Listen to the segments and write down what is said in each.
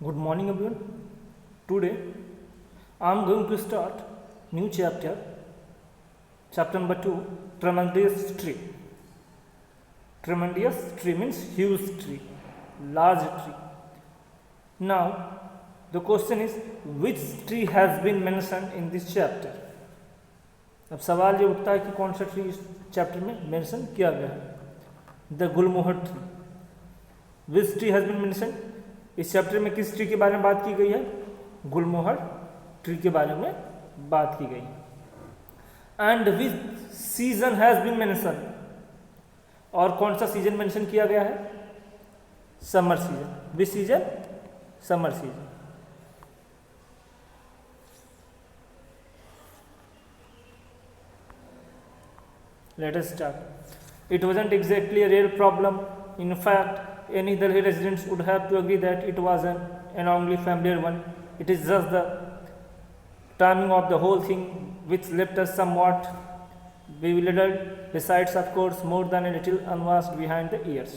Good morning everyone. Today I am going to start new chapter number 2, tremendous tree. Tremendous tree means huge tree, large tree. Now the question is, which tree has been mentioned in this chapter? अब सवाल ये उठता है कि कौन सा tree इस chapter में मेंशन किया गया है. The gulmohar tree. Which tree has been mention? इस चैप्टर में किस ट्री के बारे में बात की गई है? गुलमोहर ट्री के बारे में बात की गई. And which season has been mention? और कौन सा सीजन मेंशन किया गया है? Summer season. Which season? Summer season. Let us start. It wasn't exactly a real problem. In fact, any Delhi residents would have to agree that it was an annoyingly familiar one. It is just the timing of the whole thing which left us somewhat bewildered, besides of course more than a little unwashed behind the ears.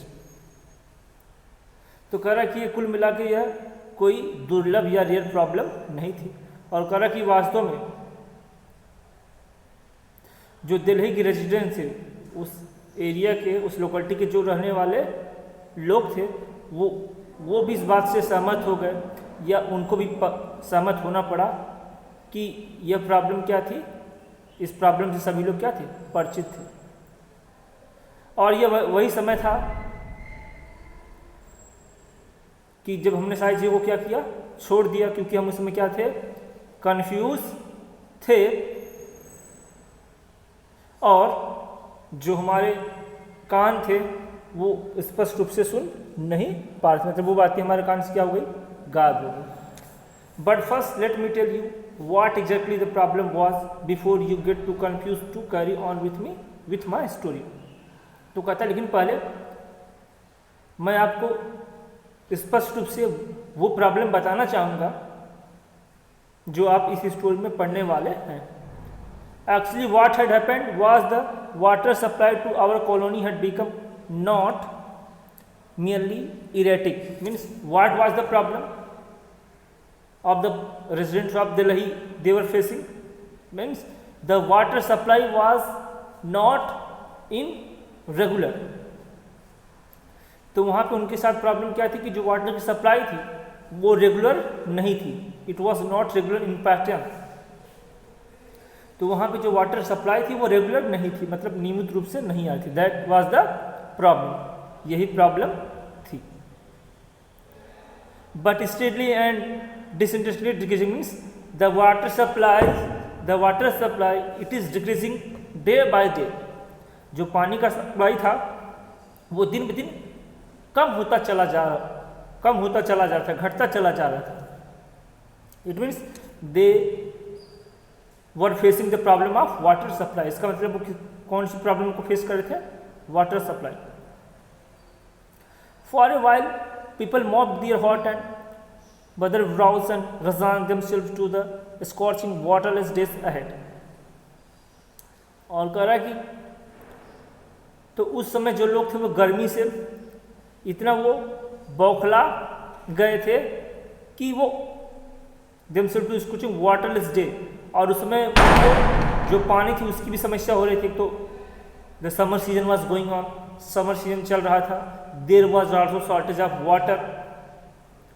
तो कह रहा कि ये कुल मिला के यह कोई दुर्लभ या रियल प्रॉब्लम नहीं थी, और कह रहा कि वास्तव में जो दिल्ली की रेजिडेंट थे, उस एरिया के, उस लोकेलिटी के जो रहने वाले लोग थे, वो भी इस बात से सहमत हो गए, या उनको भी सहमत होना पड़ा कि यह प्रॉब्लम क्या थी. इस प्रॉब्लम से सभी लोग क्या थे? परिचित थे. और यह वही समय था कि जब हमने सारी चीज़ों को क्या किया? छोड़ दिया, क्योंकि हम उस समय क्या थे? कंफ्यूज थे, और जो हमारे कान थे वो स्पष्ट रूप से सुन नहीं पा रहे थे. मतलब वो बातें हमारे कान से क्या हो गई? गायब हो गई. But first let me tell you what exactly the problem was before you get to confuse to carry on with me with my story. तो कहता, लेकिन पहले मैं आपको स्पष्ट रूप से वो प्रॉब्लम बताना चाहूँगा जो आप इस स्टोरी में पढ़ने वाले हैं. Actually, what had happened was the water supply to our colony had become not merely erratic. Means, what was the problem of the residents of Delhi they were facing? Means, the water supply was not in regular. तो वहाँ पे उनके साथ problem क्या थी कि जो water की सप्लाई थी वो रेगुलर नहीं थी. It was not regular in pattern. तो वहाँ पे जो वाटर सप्लाई थी वो रेगुलर नहीं थी, मतलब नियमित रूप से नहीं आई थी. That was the problem. यही प्रॉब्लम थी. But steadily and disinterestedly decreasing means the water supply it is decreasing day by day. जो पानी का सप्लाई था वो दिन ब दिन कम होता चला जा रहा था, घटता चला जा रहा था. It means they were facing the problem of water supply. इसका मतलब वो कौन सी प्रॉब्लम को फेस कर रहे थे? Water supply. For a while people mopped their hot and bothered brows and resigned themselves to the scorching waterless days ahead. और कह रहा कि तो उस समय जो लोग थे वो गर्मी से इतना वो बौखला गए थे कि वो themselves to scorching waterless day. और उसमें जो पानी थी उसकी भी समस्या हो रही थी. तो the summer season was going on, summer season चल रहा था. There was also shortage of water.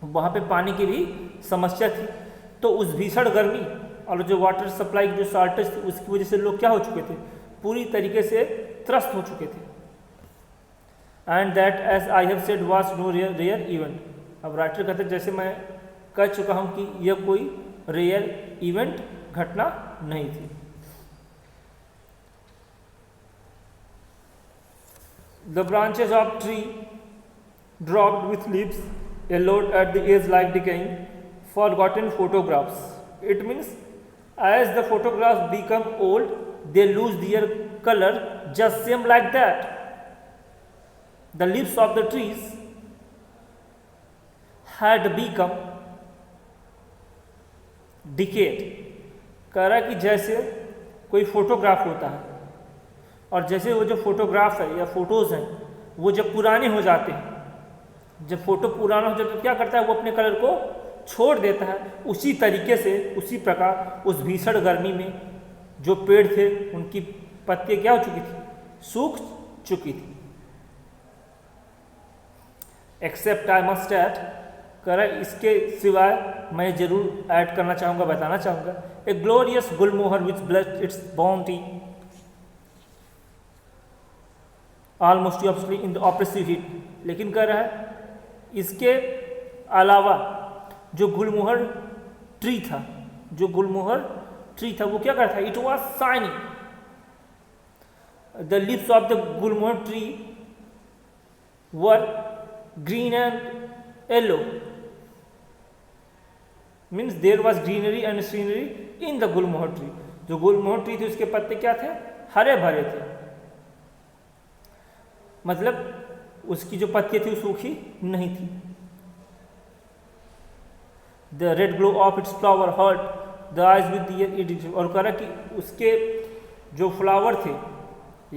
वहाँ पे पानी की भी समस्या थी. तो उस भीषण गर्मी और जो वाटर सप्लाई की जो शॉर्टेज थी उसकी वजह से लोग क्या हो चुके थे? पूरी तरीके से त्रस्त हो चुके थे. And that as I have said was no rare event. अब राइटर कहते जैसे मैं कह चुका हूँ कि यह कोई रेयर इवेंट, घटना नहीं थी. The branches of tree dropped with leaves yellowed at the edge like decaying, forgotten photographs. It means as the photographs become old, they lose their color just same like that. The leaves of the trees had become decayed. कह रहा है कि जैसे कोई photograph होता है, और जैसे वो जो फोटोग्राफ है या फोटोज़ हैं वो जब पुराने हो जाते हैं जब फोटो पुराना हो जाता है तो क्या करता है, वो अपने कलर को छोड़ देता है। उसी तरीके से, उसी प्रकार उस भीषण गर्मी में जो पेड़ थे उनकी पत्तियां क्या हो चुकी थी, सूख चुकी थी। एक्सेप्ट आई मस्ट ऐड, कर इसके सिवाय मैं जरूर ऐड करना चाहूँगा, बताना चाहूँगा, a glorious Gulmohar which blast it's bounty almost obviously in the oppressive heat. लेकिन कह रहा है इसके अलावा जो गुलमोहर ट्री था, जो गुलमोहर ट्री था वो क्या करता था, it was shining, the leaves of the gulmohar tree were green and yellow, means there was greenery and scenery in the gulmohar tree. जो गुलमोहर ट्री थे उसके पत्ते क्या थे, हरे भरे थे, मतलब उसकी जो पत्तियां थी वो सूखी नहीं थी। The red glow of its flower hurt the eyes with ear, और कह रहा कि उसके जो फ्लावर थे,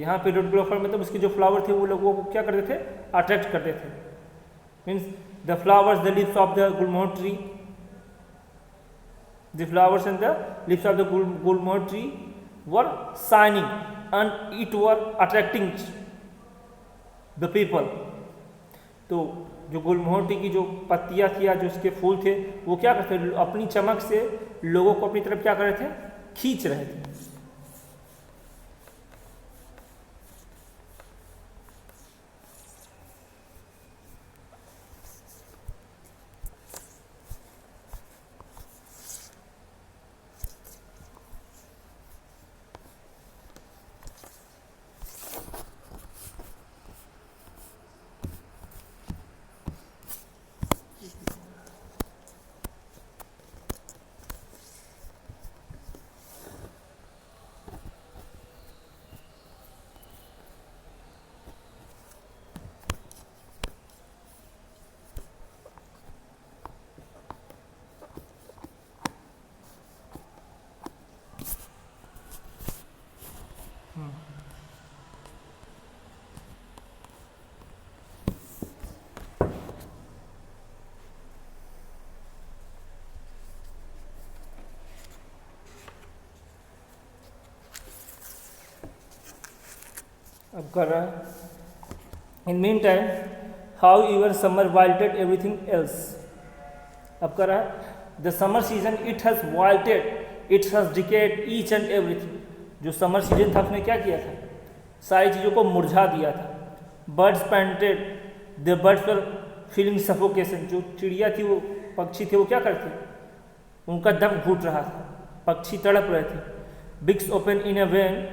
यहाँ पे रेड ग्लो मतलब उसके जो फ्लावर थे वो लोगों को क्या करते थे, अट्रैक्ट करते थे। Means the flowers the leaves of the gulmohar tree, the flowers and the leaves of the gulmohar tree were shining and it were attracting the people. तो जो गुलमोहर ट्री की जो पत्तियां थी या जो उसके फूल थे वो क्या करते थे, अपनी चमक से लोगों को अपनी तरफ क्या कर रहे थे, खींच रहे थे। अब कर रहा है in meantime how your summer wilted everything else. अब कर रहा है the summer season it has wilted, it has decayed each and everything. जो समर सीजन था उसने क्या किया था, सारी चीज़ों को मुरझा दिया था। Birds panted, the birds were feeling suffocation. जो चिड़िया थी वो पक्षी थे वो क्या करते, उनका दम घुट रहा था, पक्षी तड़प रहे थे। Beaks open in a vain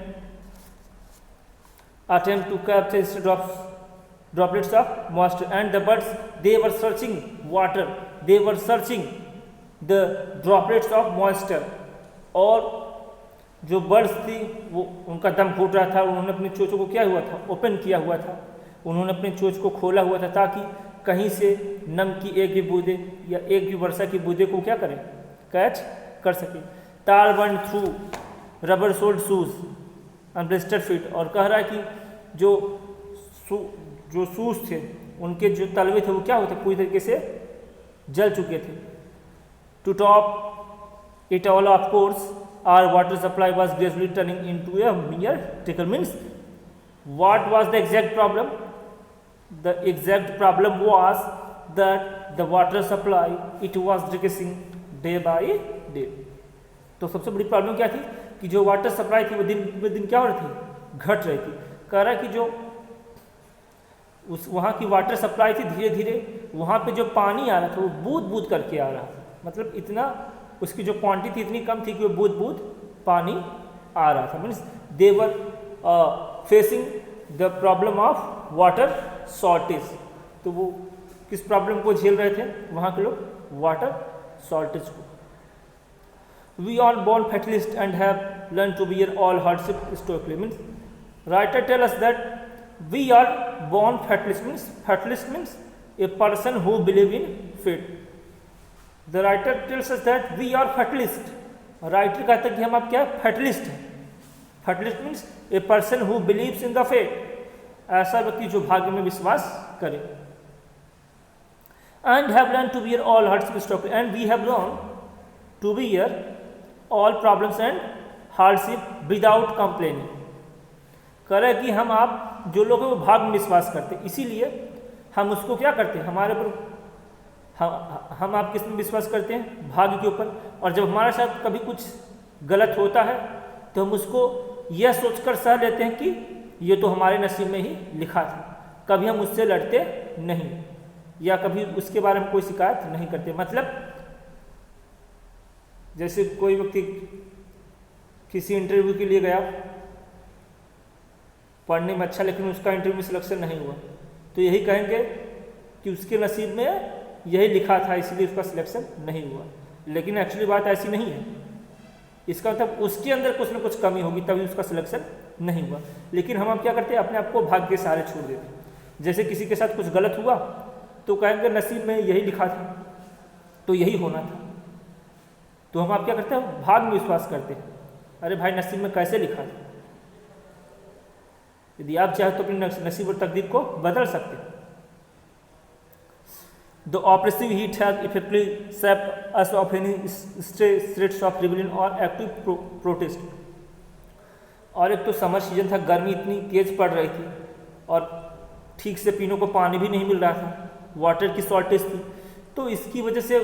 attempt to capture droplets of moisture, and the birds they were searching water, they were searching the droplets of moisture। और जो बर्ड्स थी वो उनका दम घुट रहा था, उन्होंने अपनी चोंचों को क्या हुआ था, ओपन किया हुआ था, उन्होंने अपनी चोंच को खोला हुआ था ताकि कहीं से नम की एक भी बूंदे या एक भी वर्षा की बूंदे को क्या करें, कैच कर सके। तार burn through rubber sold shoes and blistered feet. और कह रहा है कि जो शूज थे उनके जो तलवे थे वो क्या होते, पूरी तरीके से जल चुके थे। To top it all of course our water supply was gradually turning into a mere trickle. Means what was the exact problem, the exact problem was that the water supply it was decreasing day by day. तो सबसे बड़ी problem क्या थी कि जो water supply थी वो दिन ब दिन क्या हो रही थी, घट रही थी। कह रहा है कि जो उस वहाँ की वाटर सप्लाई थी धीरे धीरे वहाँ पे जो पानी आ रहा था वो बूंद बूंद करके आ रहा था, मतलब इतना उसकी जो क्वांटिटी थी इतनी कम थी कि वो बूंद बूंद पानी आ रहा था। Means they were facing the problem of water shortage. तो वो किस प्रॉब्लम को झेल रहे थे वहाँ के लोग, वाटर शॉर्टेज को। We all born fatalist and have learned to bear all hardship stoically. Means writer tell us that we are born fatalist. Fatalist means a person who believe in fate. The writer tells us that we are fatalist. Writer कहता है कि हम अब क्या fatalist हैं. Fatalist means a person who believes in the fate. ऐसा व्यक्ति जो भाग्य में विश्वास करे। and have learned to bear all hardships stop and we have learned to bear all problems and hardship without complaining। कह रहा है कि हम आप जो लोग हैं वो भाग्य में विश्वास करते हैं, इसीलिए हम उसको क्या करते हैं, हमारे पर हम आप किस में विश्वास करते हैं, भाग्य के ऊपर। और जब हमारे साथ कभी कुछ गलत होता है तो हम उसको यह सोचकर सह लेते हैं कि ये तो हमारे नसीब में ही लिखा था। कभी हम उससे लड़ते नहीं या कभी उसके बारे में कोई शिकायत नहीं करते। मतलब जैसे कोई व्यक्ति किसी इंटरव्यू के लिए गया, पढ़ने में अच्छा लेकिन उसका इंटरव्यू में सिलेक्शन नहीं हुआ, तो यही कहेंगे कि उसके नसीब में यही लिखा था इसलिए उसका सिलेक्शन नहीं हुआ। लेकिन एक्चुअली बात ऐसी नहीं है। इसका मतलब उसके अंदर कुछ ना कुछ कमी होगी तभी उसका सिलेक्शन नहीं हुआ। लेकिन हम अब क्या करते हैं, अपने आप को भाग्य के सहारे छोड़ देते हैं। जैसे किसी के साथ कुछ गलत हुआ तो कहेंगे नसीब में यही लिखा था तो यही होना था। तो हम आप क्या करते हैं, भाग्य में विश्वास करते हैं। अरे भाई नसीब में कैसे लिखा था। यदि आप चाहे तो अपने नसीब और तकदीर को बदल सकते हैं। The oppressive heat has effectively sapped us of any threats of rebellion or active protest। और एक तो समर सीजन था, गर्मी इतनी तेज पड़ रही थी और ठीक से पीने को पानी भी नहीं मिल रहा था, वाटर की शॉर्टेज थी। तो इसकी वजह से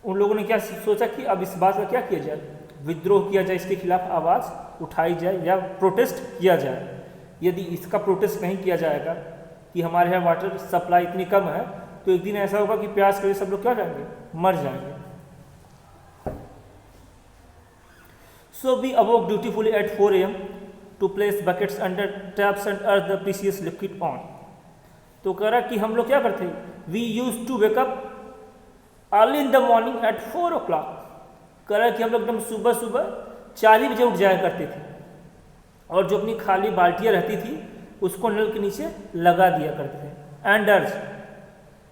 उन लोगों ने क्या सोचा कि अब इस बात का क्या किया जाए, विद्रोह किया जाए, इसके खिलाफ आवाज़ उठाई जाए या प्रोटेस्ट किया जाए। यदि इसका प्रोटेस्ट नहीं किया जाएगा कि हमारे यहाँ वाटर सप्लाई इतनी कम है तो एक दिन ऐसा होगा कि प्यास के लिए सब लोग क्या जाएंगे, मर जाएंगे। So we awoke dutifully at 4 AM to place buckets under taps and earth the precious liquid on. तो कह रहा कि हम लोग क्या करते हैं, we use to wake up early in the morning at 4 o'clock। कह रहा कि हम लोग एकदम सुबह सुबह 4 बजे उठ जाया करते थे और जो अपनी खाली बाल्टियाँ रहती थी उसको नल के नीचे लगा दिया करते थे। एंड अर्ज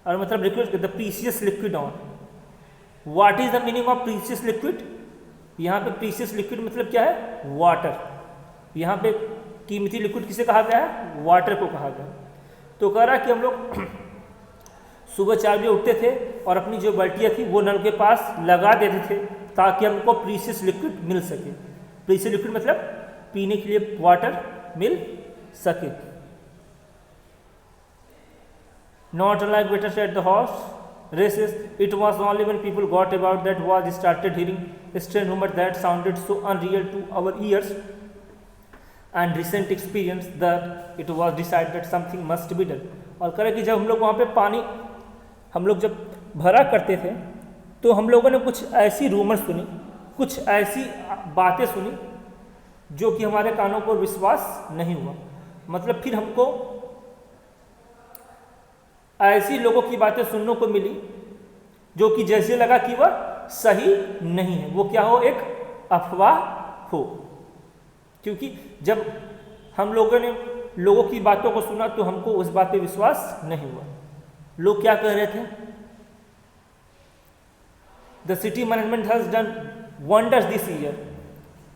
और मतलब liquid the precious liquid on. What is the meaning of precious liquid. यहाँ पे प्रीशियस लिक्विड मतलब क्या है, वाटर। यहाँ पे कीमती लिक्विड किसे कहा गया है, वाटर को कहा गया। तो कह रहा कि हम लोग सुबह 4 बजे उठते थे और अपनी जो बाल्टियाँ थी वो नल के पास लगा देते थे ताकि हमको प्रीशियस लिक्विड मिल सके। प्रीशियस लिक्विड मतलब पीने के लिए वाटर मिल सके। Not unlike better at the horse races, it was only when people got about that was started hearing strange rumors that sounded so unreal to our ears and recent experience that it was decided that something must be done। और करें कि जब हम लोग वहाँ पे पानी हम लोग जब भरा करते थे तो हम लोगों ने कुछ ऐसी रूमर सुनी, कुछ ऐसी बातें सुनी जो कि हमारे कानों पर विश्वास नहीं हुआ। मतलब फिर हमको ऐसी लोगों की बातें सुनने को मिली जो कि जैसे लगा कि वह सही नहीं है, वो क्या हो, एक अफवाह हो। क्योंकि जब हम लोगों ने लोगों की बातों को सुना तो हमको उस बात पे विश्वास नहीं हुआ। लोग क्या कह रहे थे, the city management has done wonders this year.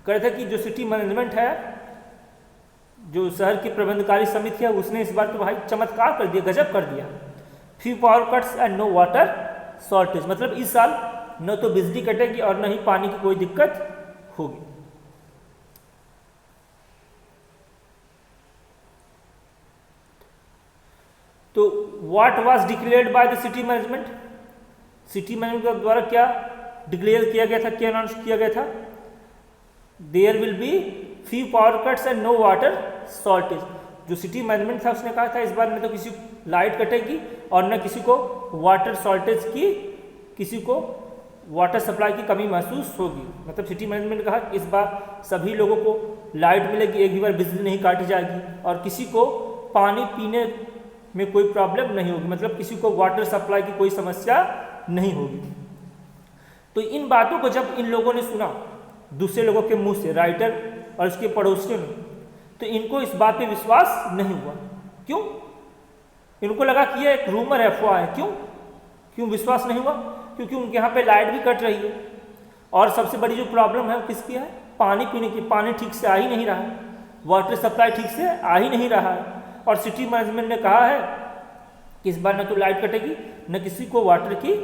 कह रहे थे कि जो सिटी मैनेजमेंट है, जो शहर की प्रबंधकारी समिति है, उसने इस बार तो भाई चमत्कार कर दिया, गजब कर दिया। Few power cuts and no water shortage. मतलब इस साल न तो बिजली कटेगी और न ही पानी की कोई दिक्कत होगी। तो what was declared by the city management. City management द्वारा क्या डिक्लेयर किया गया था, क्या अनाउंस किया गया था, there will be few power cuts and no water shortage. जो सिटी मैनेजमेंट था उसने कहा था इस बार न तो किसी लाइट कटेगी और न किसी को वाटर शॉर्टेज की, किसी को वाटर सप्लाई की कमी महसूस होगी। मतलब सिटी मैनेजमेंट ने कहा इस बार सभी लोगों को लाइट मिलेगी, एक भी बार बिजली नहीं काटी जाएगी और किसी को पानी पीने में कोई प्रॉब्लम नहीं होगी। मतलब किसी को वाटर सप्लाई की कोई समस्या नहीं होगी। तो इन बातों को जब इन लोगों ने सुना दूसरे लोगों के मुंह से, राइटर और उसके पड़ोसियों ने, तो इनको इस बात पे विश्वास नहीं हुआ। क्यों? इनको लगा कि यह एक रूमर है, अफवाह है। क्यों विश्वास नहीं हुआ? क्योंकि उनके यहाँ पे लाइट भी कट रही है और सबसे बड़ी जो प्रॉब्लम है वो किसकी है, पानी पीने की। पानी ठीक से आ ही नहीं रहा है, वाटर सप्लाई ठीक से आ ही नहीं रहा है। और सिटी मैनेजमेंट ने कहा है कि इस बार न तो लाइट कटेगी न किसी को वाटर की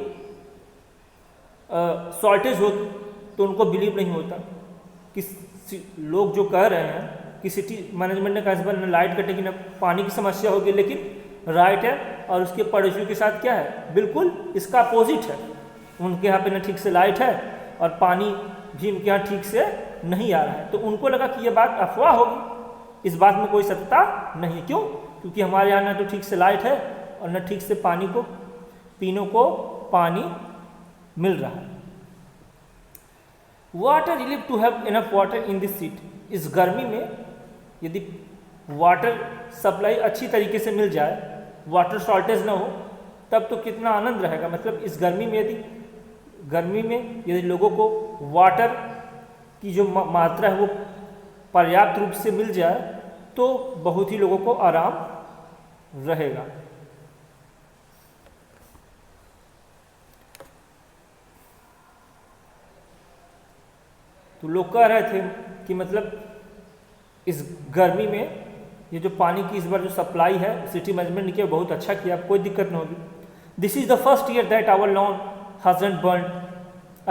शॉर्टेज होगी, तो उनको बिलीव नहीं होता कि लोग जो कह रहे हैं कि सिटी मैनेजमेंट ने कहा इस बार न लाइट कटेगी न पानी की समस्या होगी, लेकिन राइट है और उसके पड़ोसियों के साथ क्या है, बिल्कुल इसका अपोजिट है। उनके यहाँ पे न ठीक से लाइट है और पानी भी उनके यहाँ ठीक से नहीं आ रहा है, तो उनको लगा कि ये बात अफवाह होगी, इस बात में कोई सत्यता नहीं। क्यों? क्योंकि हमारे यहाँ न तो ठीक से लाइट है और न ठीक से पानी को पीने को पानी मिल रहा है। Water relieve to have enough water in this seat, इस गर्मी में यदि वाटर सप्लाई अच्छी तरीके से मिल जाए, वाटर शॉर्टेज ना हो, तब तो कितना आनंद रहेगा। मतलब इस गर्मी में यदि लोगों को वाटर की जो मात्रा है वो पर्याप्त रूप से मिल जाए तो बहुत ही लोगों को आराम रहेगा। तो लोग कह रहे थे कि मतलब इस गर्मी में ये जो पानी की इस बार जो सप्लाई है सिटी मैनेजमेंट ने किया बहुत अच्छा किया, कोई दिक्कत नहीं होगी। This is the first year that our lawn hasn't burned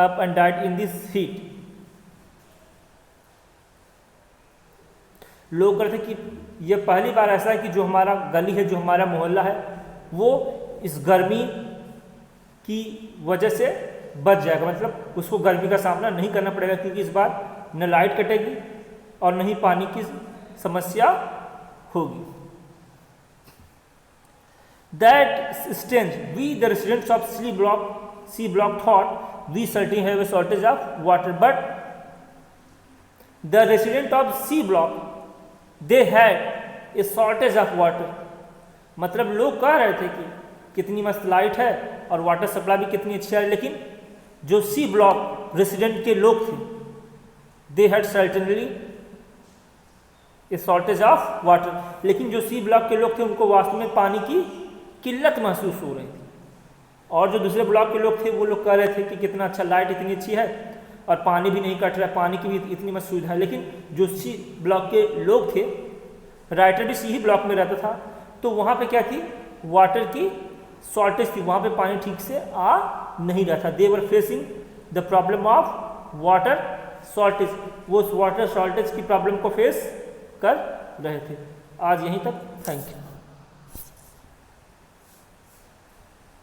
up and died in this heat। लोग कहते कि ये पहली बार ऐसा है कि जो हमारा गली है, जो हमारा मोहल्ला है, वो इस गर्मी की वजह से बच जाएगा। मतलब उसको गर्मी का सामना नहीं करना पड़ेगा, क्योंकि इस बार न लाइट कटेगी और न ही पानी की समस्या होगी। That strange, we the residents of C block thought we certainly have a shortage of water, but the resident of C block they had a shortage of water। मतलब लोग कह रहे थे कि कितनी मस्त लाइट है और वाटर सप्लाई भी कितनी अच्छी है, लेकिन जो C ब्लॉक रेसिडेंट के लोग थे they had certainly A shortage of water, लेकिन जो C ब्लॉक के लोग थे उनको वास्तव में पानी की किल्लत महसूस हो रही थी। और जो दूसरे ब्लॉक के लोग थे वो लोग कह रहे थे कि कितना अच्छा लाइट इतनी अच्छी है और पानी भी नहीं कट रहा है, पानी की भी इतनी मस्त सुविधा है। लेकिन जो C ब्लॉक के लोग थे, राइटर भी C ही ब्लॉक में रहता था, तो वहाँ पे क्या थी, वाटर की शॉर्टेज थी, वहाँ पे पानी ठीक से आ नहीं रहा था। They were facing the problem of water shortage, वो वाटर शॉर्टेज की प्रॉब्लम को फेस कर रहे थे। आज यहीं तक, थैंक यू।